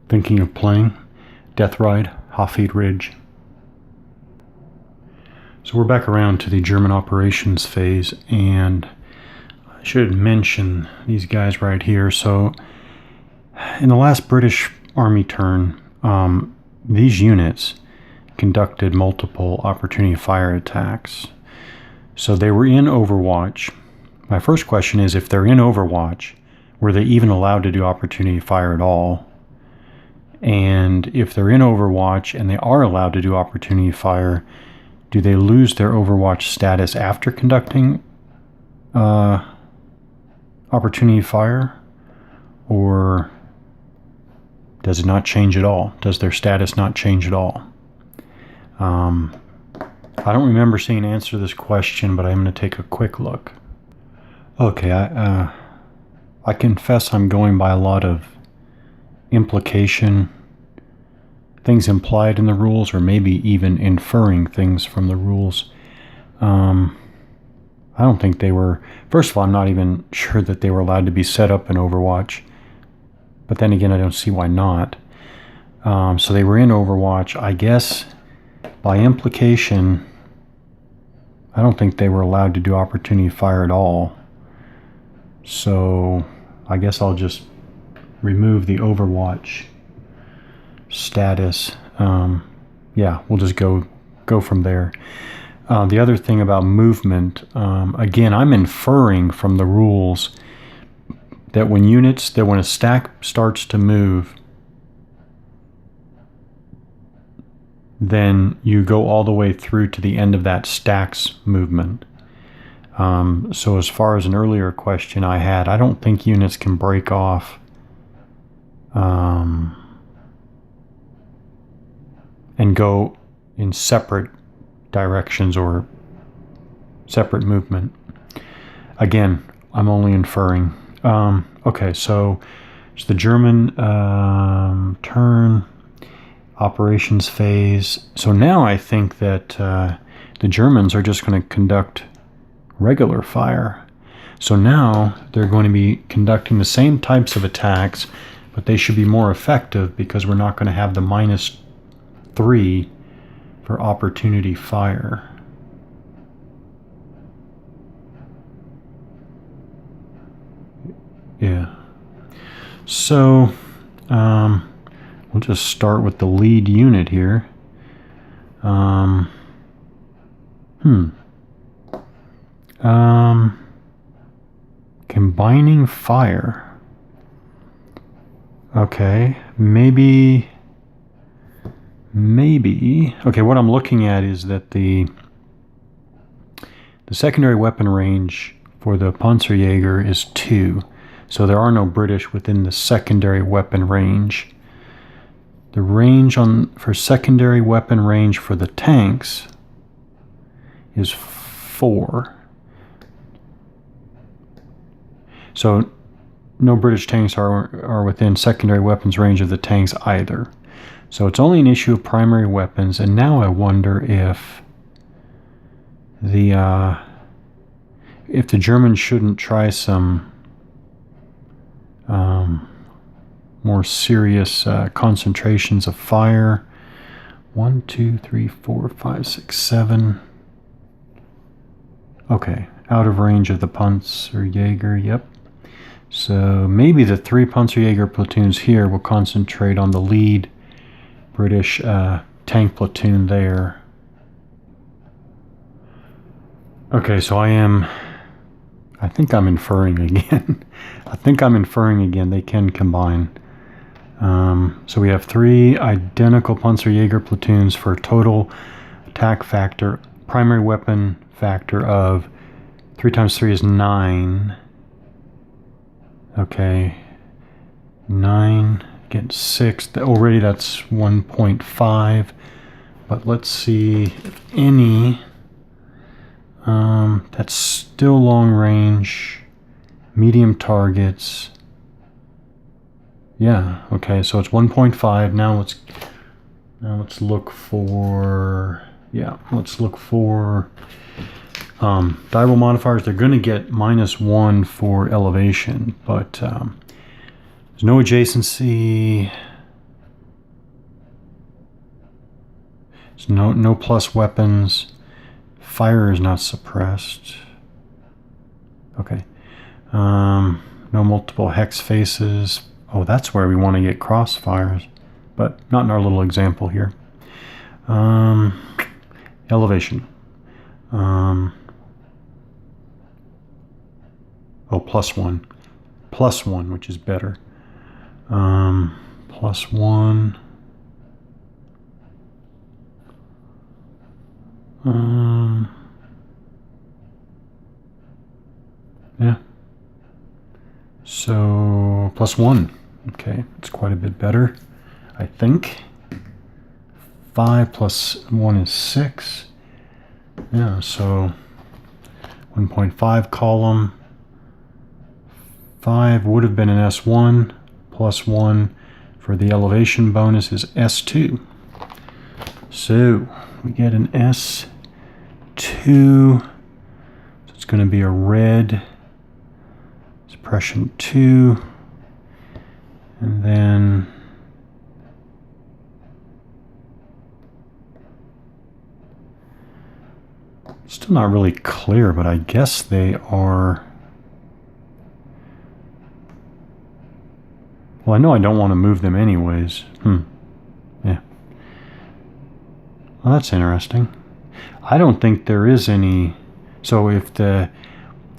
thinking of playing Death Ride, Hafid Ridge. So we're back around to the German operations phase, and I should mention these guys right here. So in the last British Army turn, these units conducted multiple opportunity fire attacks. So they were in Overwatch. My first question is, if they're in Overwatch, were they even allowed to do opportunity fire at all? And if they're in Overwatch and they are allowed to do opportunity fire, do they lose their Overwatch status after conducting opportunity fire? Or does it not change at all? Does their status not change at all? I don't remember seeing an answer to this question, but I'm going to take a quick look. Okay, I confess I'm going by a lot of implication, things implied in the rules, or maybe even inferring things from the rules. I don't think they were... First of all, I'm not even sure that they were allowed to be set up in Overwatch. But then again, I don't see why not. So they were in Overwatch. I guess, by implication, I don't think they were allowed to do opportunity fire at all. So I guess I'll just remove the Overwatch status. Yeah, we'll just go from there. The other thing about movement, again, I'm inferring from the rules that when a stack starts to move, then you go all the way through to the end of that stack's movement. So as far as an earlier question I had, I don't think units can break off and go in separate directions or separate movement. Again, I'm only inferring. Okay, so it's the German turn, operations phase. So now I think that the Germans are just going to conduct regular fire. So now they're going to be conducting the same types of attacks, but they should be more effective because we're not going to have the -3 for opportunity fire. Yeah. So we'll just start with the lead unit here. Combining fire. Okay, maybe. Okay, what I'm looking at is that the secondary weapon range for the Panzerjäger is 2. So there are no British within the secondary weapon range. The range for secondary weapon range for the tanks is 4. So no British tanks are within secondary weapons range of the tanks either. So it's only an issue of primary weapons, and now I wonder if the Germans shouldn't try some more serious concentrations of fire. 1, 2, 3, 4, 5, 6, 7. Okay, out of range of the Panzerjäger, yep. So maybe the 3 Panzerjäger platoons here will concentrate on the lead British tank platoon there. Okay, so I think I'm inferring again. They can combine. So we have 3 identical Panzerjäger platoons for a total attack factor, primary weapon factor of 3 times 3 is 9. Okay, 9 against 6. Already that's 1.5. But let's see if any. That's still long range, medium targets. Yeah, okay, so it's 1.5. Now let's look for, die roll modifiers. They're going to get -1 for elevation, but there's no adjacency. So no plus weapons. Fire is not suppressed. Okay. No multiple hex faces. Oh, that's where we want to get crossfires, but not in our little example here. Elevation. Oh, +1. +1, which is better. +1. Yeah. So +1. Okay, it's quite a bit better, I think. 5 + 1 is 6. Yeah, so 1.5 column. 5 would have been an S1. +1 for the elevation bonus is S2. So we get an S2. So it's going to be a red. Suppression 2. And then still not really clear, but I guess they are. Well, I know I don't want to move them anyways. Yeah. Well, that's interesting. I don't think there is any. So if the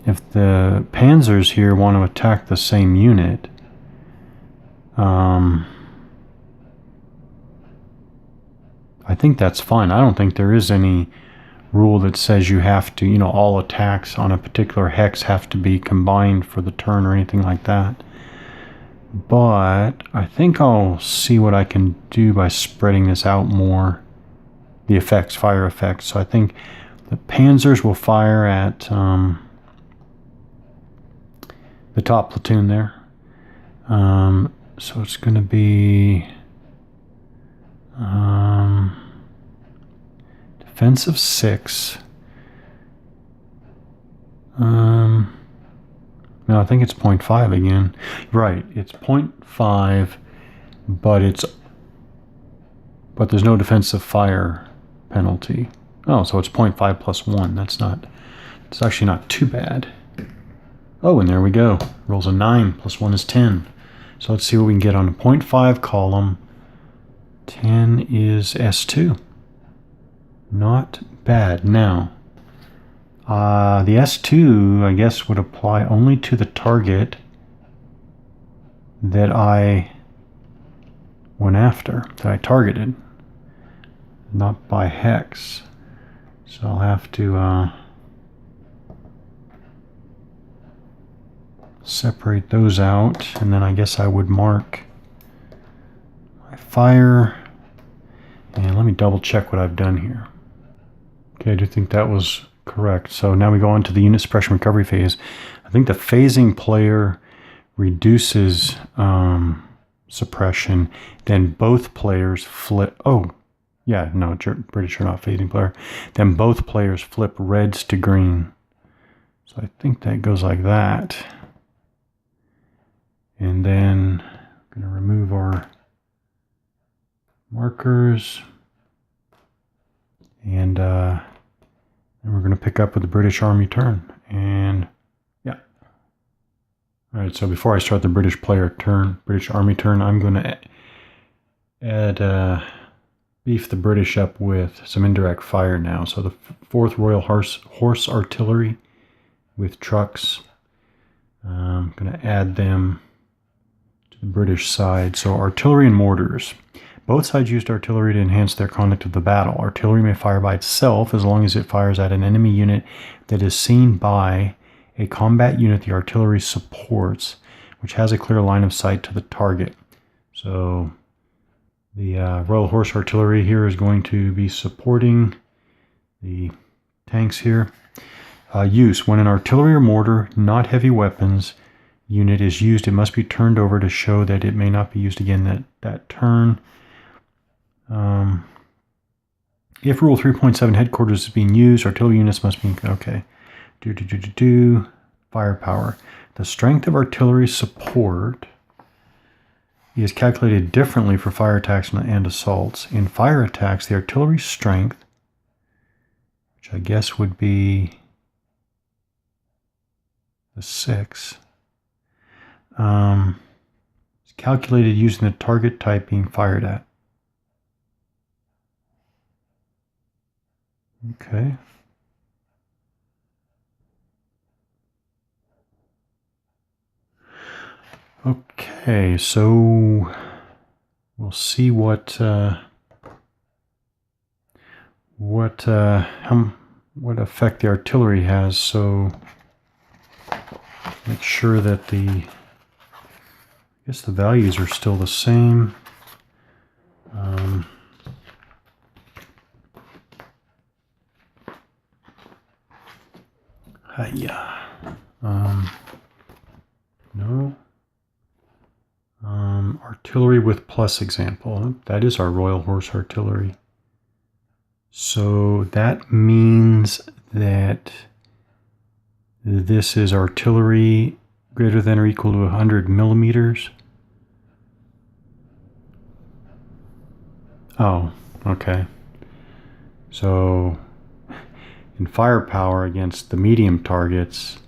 panzers here want to attack the same unit, I think that's fine. I don't think there is any rule that says you have to, all attacks on a particular hex have to be combined for the turn or anything like that. But I think I'll see what I can do by spreading this out more. The effects, fire effects. So I think the panzers will fire at the top platoon there. So it's going to be defensive 6. No, I think it's 0.5 again. Right, it's 0.5, but there's no defensive fire penalty. Oh, so it's 0.5 + 1. It's actually not too bad. Oh, and there we go. Rolls a 9, + 1 is 10. So let's see what we can get on a 0.5 column. 10 is S2. Not bad. Now, the S2, I guess, would apply only to the target that I went after, that I targeted, not by hex. So I'll have to separate those out, and then I guess I would mark my fire. And let me double check what I've done here. Okay, I do think that was correct. So now we go on to the unit suppression recovery phase. I think the phasing player reduces suppression, then both players flip. Oh, yeah, no, British are not phasing player. Then both players flip reds to green. So I think that goes like that. And then I'm going to remove our markers. And we're going to pick up with the British Army turn. And yeah. All right, so before I start the British Army turn, I'm going to add, beef the British up with some indirect fire now. So the 4th Royal Horse Artillery with trucks. I'm going to add them to the British side. So artillery and mortars. Both sides used artillery to enhance their conduct of the battle. Artillery may fire by itself as long as it fires at an enemy unit that is seen by a combat unit the artillery supports, which has a clear line of sight to the target. So the Royal Horse Artillery here is going to be supporting the tanks here. Use. When an artillery or mortar, not heavy weapons, unit is used, it must be turned over to show that it may not be used again that turn. If Rule 3.7 headquarters is being used, artillery units must be... Okay. Firepower. The strength of artillery support is calculated differently for fire attacks and assaults. In fire attacks, the artillery strength, which I guess would be the 6, is calculated using the target type being fired at. Okay. Okay, so we'll see what effect the artillery has. So make sure that I guess the values are still the same. No. Artillery with plus example. That is our Royal Horse Artillery. So that means that this is artillery greater than or equal to 100 millimeters. Oh, okay. So in firepower against the medium targets,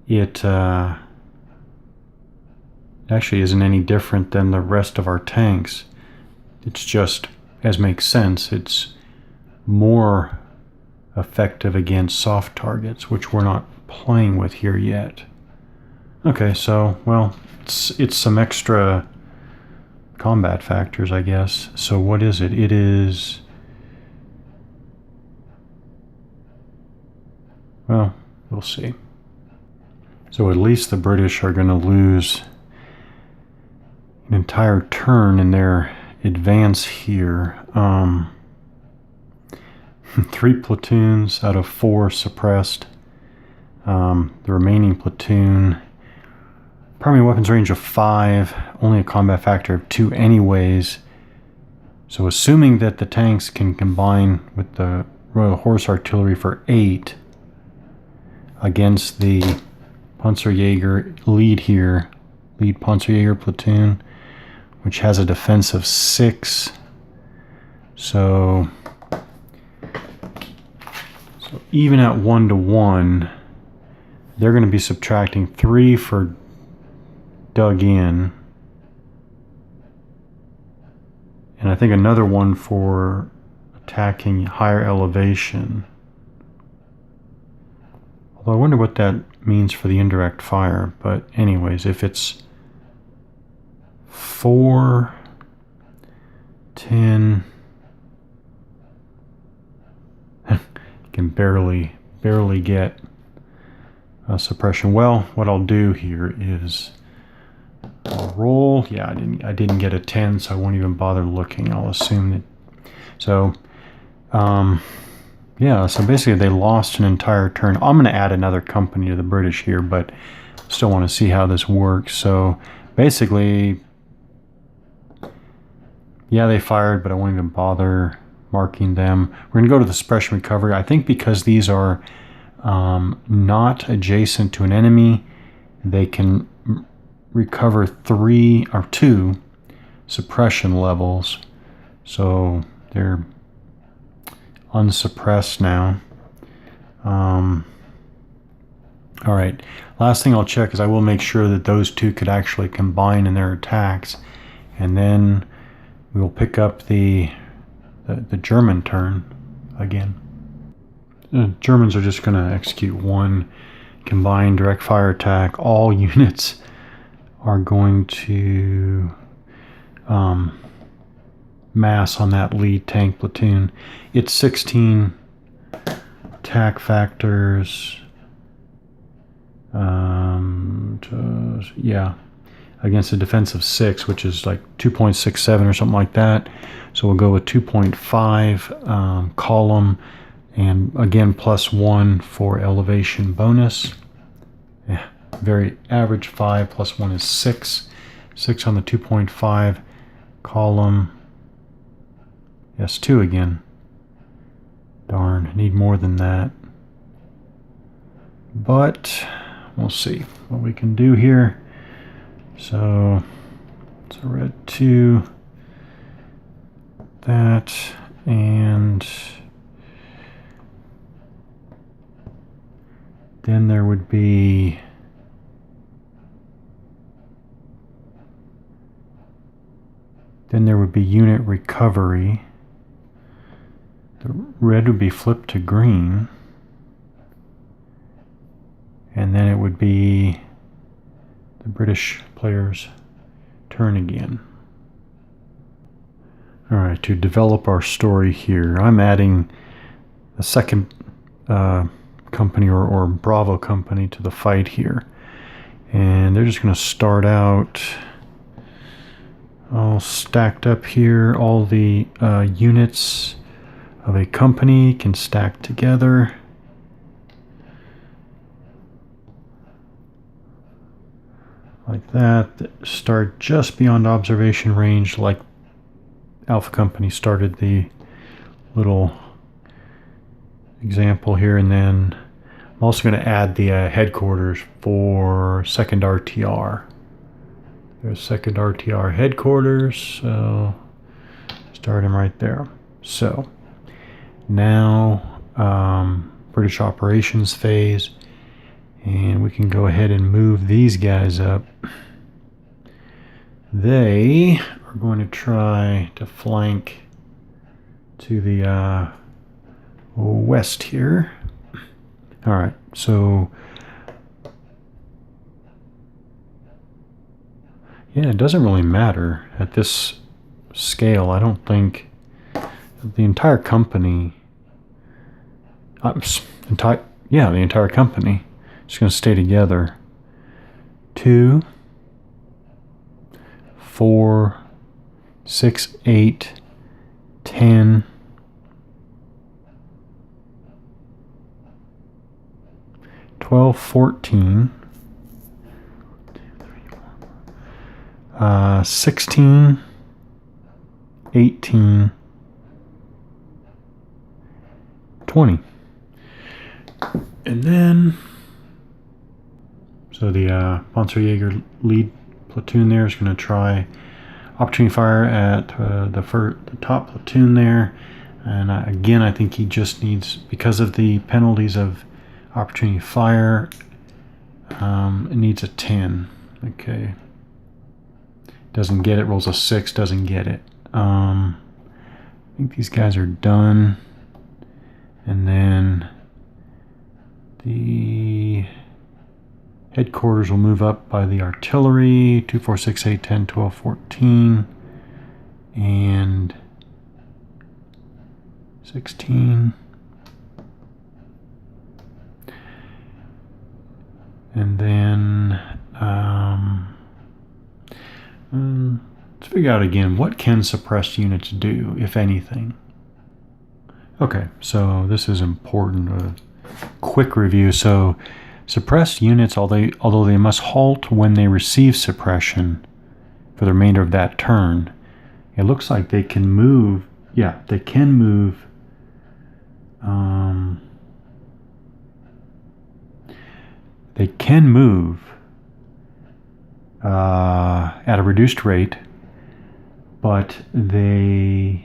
it actually isn't any different than the rest of our tanks. It's just, as makes sense, it's more effective against soft targets, which we're not playing with here yet. Okay, so, well, it's some extra combat factors, I guess. So what is it? It is... well, we'll see. So at least the British are going to lose an entire turn in their advance here. 3 platoons out of 4 suppressed. The remaining platoon, primary weapons range of 5, only a combat factor of 2 anyways. So assuming that the tanks can combine with the Royal Horse Artillery for 8 against the Panzerjäger lead Panzerjäger platoon, which has a defense of 6. So even at 1-to-1, they're going to be subtracting 3 for dug in, and I think another one for attacking higher elevation. Although I wonder what that means for the indirect fire. But anyways, if it's 4, 10, you can barely get suppression. Well, what I'll do here is I'll roll. Yeah, I didn't get a 10, so I won't even bother looking. I'll assume that. So, yeah, so basically they lost an entire turn. I'm going to add another company to the British here, but still want to see how this works. So basically, yeah, they fired, but I won't even bother marking them. We're going to go to the suppression recovery. I think because these are not adjacent to an enemy, they can recover 3 or 2 suppression levels. So they're unsuppressed now. All right, last thing I'll check is I will make sure that those 2 could actually combine in their attacks, and then we will pick up the German turn again. The Germans are just going to execute 1 combined direct fire attack. All units are going to mass on that lead tank platoon. It's 16 attack factors. Yeah, against a defense of 6, which is like 2.67 or something like that. So we'll go with 2.5 column, and again +1 for elevation bonus. Yeah, very average 5 + 1 is 6. 6 on the 2.5 column. Yes, 2 again. Darn, need more than that. But we'll see what we can do here. So red 2, that, and then there would be unit recovery. The red would be flipped to green, and then it would be the British player's turn again. Alright, to develop our story here, I'm adding a second company or Bravo company to the fight here. And they're just going to start out all stacked up here. All the units of a company can stack together. Like that. Start just beyond observation range, like Alpha Company started the little example here. And then I'm also going to add the headquarters for second RTR. There's second RTR headquarters, so start him right there. So now British operations phase, and we can go ahead and move these guys up. They are going to try to flank to the west here. All right, so yeah, it doesn't really matter at this scale. I don't think the entire company, the entire company is going to stay together. 2, 4, 6, 8, 10, 12, 14, 16, 18, 20. And then, so the Panzerjäger lead platoon there is going to try opportunity fire at the top platoon there. And again, I think he just needs, because of the penalties of opportunity fire, it needs a 10. Okay. Doesn't get it, rolls a 6, doesn't get it. I think these guys are done. And then the headquarters will move up by the artillery. 2, 4, 6, 8, 10, 12, 14, and 16. And then let's figure out again, what can suppressed units do, if anything? Okay, so this is important. A quick review. So suppressed units, although they must halt when they receive suppression for the remainder of that turn, it looks like they can move. Yeah, they can move. They can move at a reduced rate, but if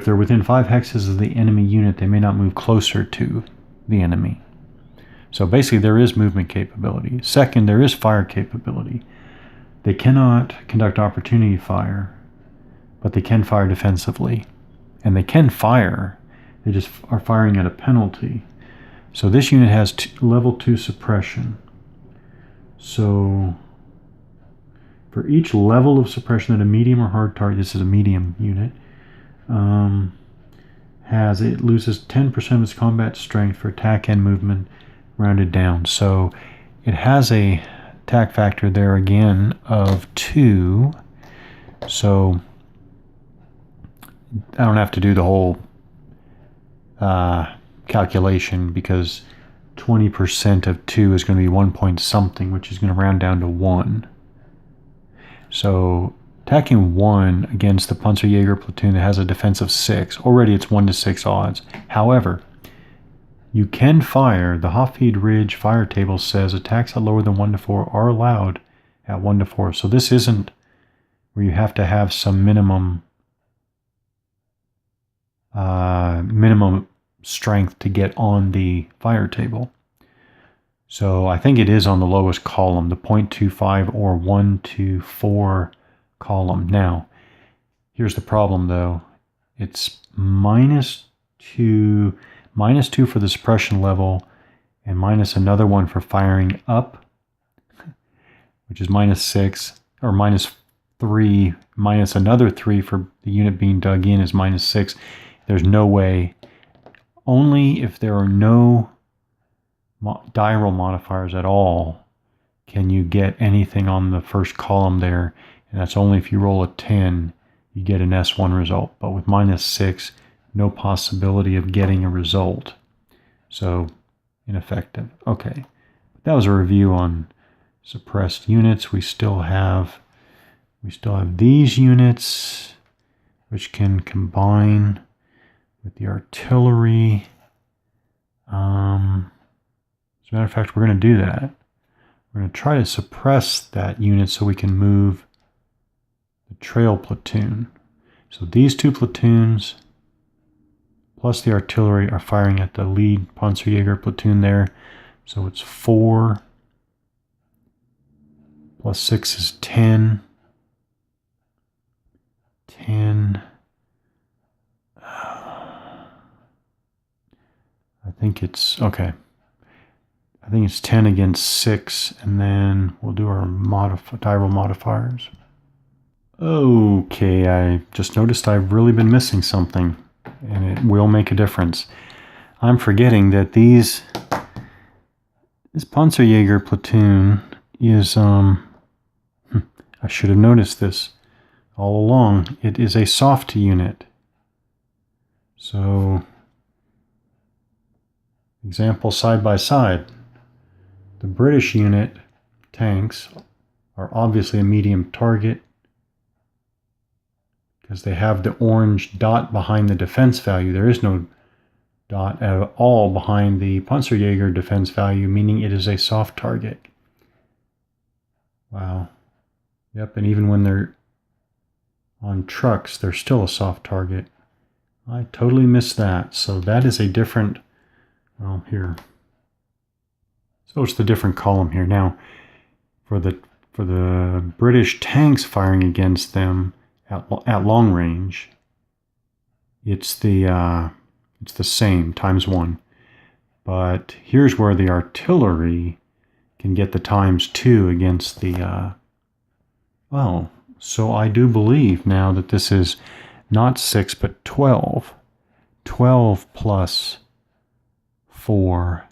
they're within 5 hexes of the enemy unit, they may not move closer to the enemy. So basically, there is movement capability. Second, there is fire capability. They cannot conduct opportunity fire, but they can fire defensively. And they can fire, they just are firing at a penalty. So this unit has level 2 suppression. So for each level of suppression that a medium or hard target, this is a medium unit, it loses 10% of its combat strength for attack and movement rounded down. So it has a attack factor there again of 2. So I don't have to do the whole calculation, because 20% of 2 is going to be 1 point something, which is going to round down to 1. So attacking 1 against the Panzerjäger platoon that has a defense of 6, already it's 1 to 6 odds. However, you can fire. The Hafid Ridge fire table says attacks at lower than 1 to 4 are allowed at 1 to 4. So this isn't where you have to have some minimum strength to get on the fire table. So I think it is on the lowest column, the 0.25 or 1 to 4 column. Now, here's the problem though. It's -2 for the suppression level and minus another one for firing up, which is -6, or -3, minus another 3 for the unit being dug in is -6. There's no way. Only if there are no die roll modifiers at all can you get anything on the first column there, and that's only if you roll a 10 you get an S1 result. But with -6, no possibility of getting a result, so ineffective. Okay, that was a review on suppressed units. We still have these units which can combine with the artillery. As a matter of fact, we're going to do that. We're going to try to suppress that unit so we can move the trail platoon. So these two platoons plus the artillery are firing at the lead Panzerjäger platoon there. So it's 4 plus 6 is 10. 10. I think it's, okay. I think it's 10 against 6, and then we'll do our die roll modifiers. Okay, I just noticed I've really been missing something, and it will make a difference. I'm forgetting that this Panzerjäger platoon is, I should have noticed this all along. It is a soft unit. So, example side by side. The British unit tanks are obviously a medium target because they have the orange dot behind the defense value. There is no dot at all behind the Panzerjäger defense value, meaning it is a soft target. Wow. Yep, and even when they're on trucks, they're still a soft target. I totally missed that. So that is a different, well, here. So it's the different column here. Now, for the British tanks firing against them at long range, it's the same ×1. But here's where the artillery can get the ×2 against the. Well, so I do believe now that this is not 6 but 12. 12 plus 4.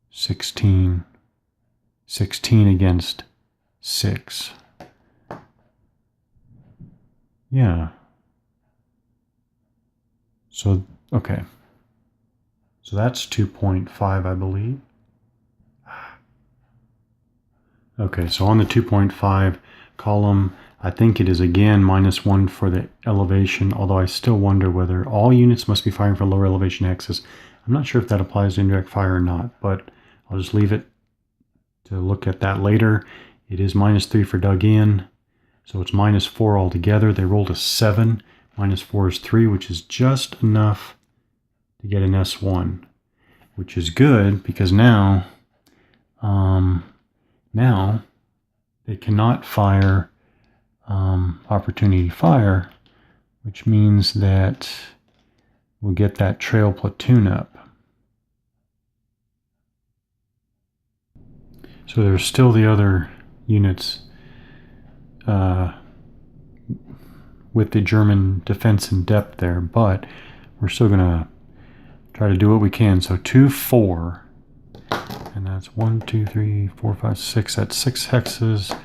16. 16 against 6. Yeah. So, okay. So that's 2.5, I believe. Okay, so on the 2.5 column, I think it is again -1 for the elevation, although I still wonder whether all units must be firing for lower elevation hexes. I'm not sure if that applies to indirect fire or not, but I'll just leave it to look at that later. It is -3 for dug in, so it's -4 altogether. They rolled a 7. -4 is 3, which is just enough to get an S1, which is good because now they cannot fire opportunity fire, which means that we'll get that trail platoon up. So there's still the other units with the German defense in depth there, but we're still going to try to do what we can. So 2, 4, and that's 1, 2, 3, 4, 5, 6. That's 6 hexes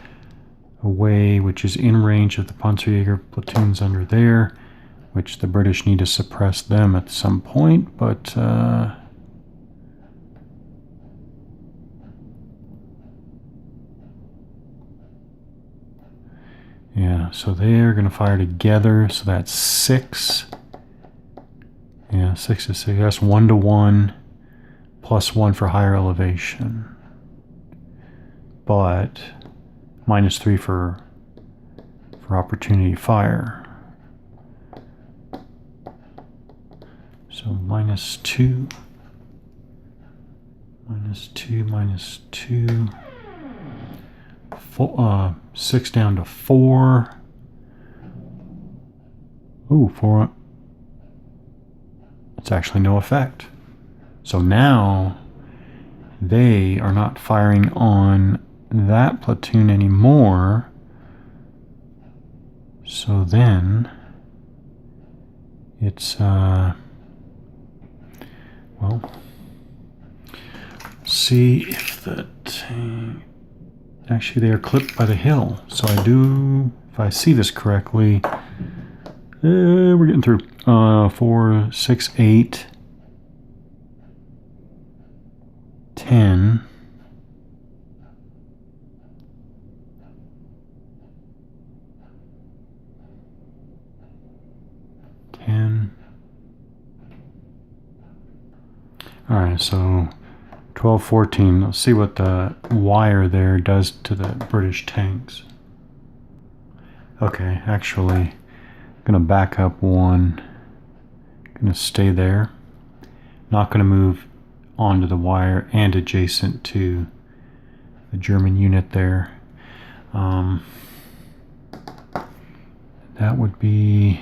away, which is in range of the Panzerjäger platoons under there, which the British need to suppress them at some point, but yeah, so they're going to fire together, so that's 6. Yeah, 6 to 6. That's 1 to 1, +1 for higher elevation. but -3 for opportunity fire. So -2, -2, -2, 6 down to 4. Ooh, 4. It's actually no effect. So now they are not firing on that platoon anymore. So then it's well, see if the tank, actually they are clipped by the hill. So I do, if I see this correctly, we're getting through. 4, 6, 8, 10. All right, so 12, 14. Let's see what the wire there does to the British tanks. Okay, actually, I'm gonna back up one. Gonna stay there. Not gonna move onto the wire and adjacent to the German unit there. That would be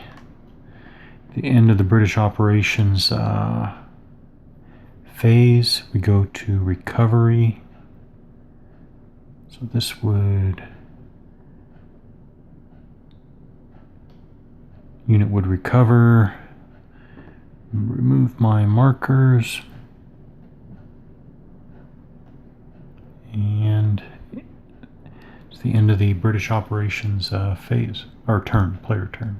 the end of the British operations phase. We go to recovery. So this would, unit would recover. Remove my markers. And it's the end of the British operations phase, or turn, player turn.